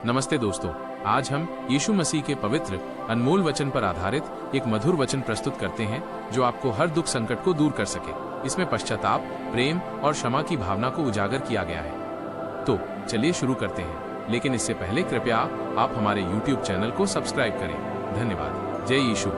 नमस्ते दोस्तों, आज हम यीशु मसीह के पवित्र अनमोल वचन पर आधारित एक मधुर वचन प्रस्तुत करते हैं जो आपको हर दुख संकट को दूर कर सके। इसमें पश्चाताप, प्रेम और क्षमा की भावना को उजागर किया गया है। तो चलिए शुरू करते हैं, लेकिन इससे पहले कृपया आप हमारे YouTube चैनल को सब्सक्राइब करें। धन्यवाद। जय यीशु।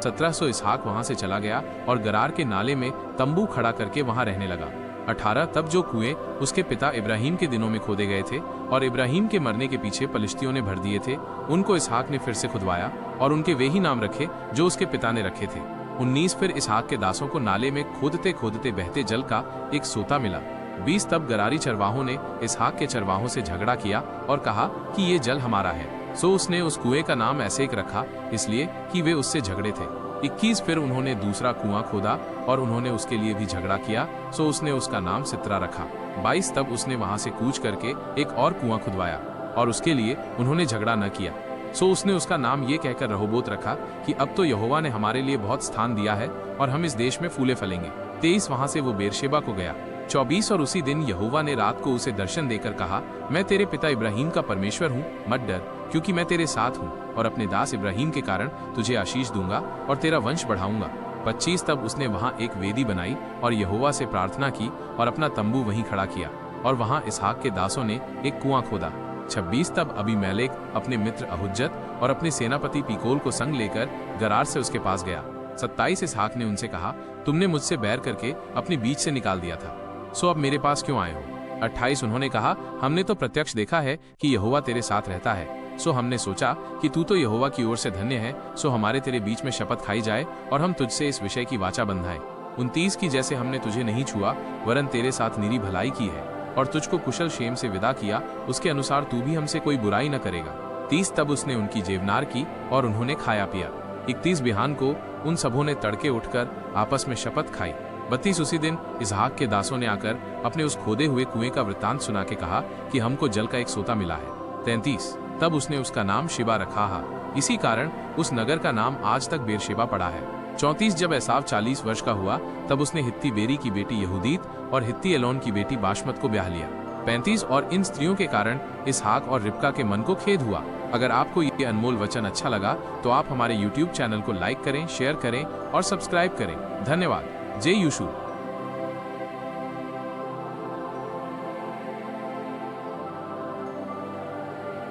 1700 इसहाक वहां से चला गया और गरार के नाले में तंबू खड़ा करके वहां रहने लगा। 18 तब जो कुएं उसके पिता इब्राहिम के दिनों में खोदे गए थे और इब्राहिम के मरने के पीछे पलिश्तियों ने भर दिए थे, उनको इसहाक ने फिर से खुदवाया और उनके वे ही नाम रखे जो उसके पिता ने रखे थे। 19 फिर इसहाक के दासों को नाले में खोदते खोदते बहते जल का एक सोता मिला। 20 तब गरारी चरवाहों ने इसहाक के चरवाहों से झगड़ा किया और कहा कि ये जल हमारा है। सो उसने उस कुएं का नाम ऐसे रखा, इसलिए कि वे उससे झगड़े थे। 21 फिर उन्होंने दूसरा कुआं खोदा और उन्होंने उसके लिए भी झगड़ा किया, सो उसने उसका नाम सित्रा रखा। 22 तब उसने वहां से कूच करके एक और कुआं खुदवाया और उसके लिए उन्होंने झगड़ा न किया, सो उसने उसका नाम ये कहकर रहोबोत रखा कि अब तो यहोवा ने हमारे लिए बहुत स्थान दिया है और हम इस देश में फूले फलेंगे। 23 वहां से वो बेरशेबा को गया। 24 और उसी दिन यहोवा ने रात को उसे दर्शन देकर कहा, मैं तेरे पिता इब्राहिम का परमेश्वर हूँ, मत डर, क्योंकि मैं तेरे साथ हूँ और अपने दास इब्राहिम के कारण तुझे आशीष दूंगा और तेरा वंश बढ़ाऊंगा। 25 तब उसने वहां एक वेदी बनाई और यहोवा से प्रार्थना की और अपना तंबू वहीं खड़ा किया और वहां इसहाक के दासों ने एक कुआं खोदा। 26 तब अबीमेलेक अपने मित्र अहुज्जत और अपने सेनापति पीकोल को संग लेकर गरार से उसके पास गया। 27 इसहाक ने उनसे कहा, तुमने मुझसे बैर करके अपने बीच से निकाल दिया था, सो अब मेरे पास क्यों आए हो? 28 उन्होंने कहा, हमने तो प्रत्यक्ष देखा है कि यहोवा तेरे साथ रहता है, सो हमने सोचा कि तू तो यहोवा की ओर से धन्य है, सो हमारे तेरे बीच में शपथ खाई जाए और हम तुझसे इस विषय की वाचा बंधाएं। 29 की जैसे हमने तुझे नहीं छुआ वरन तेरे साथ निरी भलाई की है और तुझको कुशल क्षेम से विदा किया, उसके अनुसार तू भी हमसे कोई बुराई न करेगा। 30 तब उसने उनकी जेवनार की और उन्होंने खाया पिया। 31 बिहान को उन सबों ने तड़के उठकर आपस में शपथ खाई। 32 उसी दिन इसहाक के दासों ने आकर अपने उस खोदे हुए कुएं का वृत्तांत सुना के कहा कि हमको जल का एक सोता मिला है। 33 तब उसने उसका नाम शिबा रखा है, इसी कारण उस नगर का नाम आज तक बेरशेबा पड़ा है। 34 जब एसाव 40 वर्ष का हुआ तब उसने हित्ती बेरी की बेटी यहूदीत और हित्ती एलोन की बेटी बाशमत को ब्याह लिया। 35 और इन स्त्रियों के कारण इसहाक और रिबका के मन को खेद हुआ। अगर आपको ये अनमोल वचन अच्छा लगा तो आप हमारे YouTube चैनल को लाइक करें, शेयर करें और सब्सक्राइब करें। धन्यवाद। जय यीशु।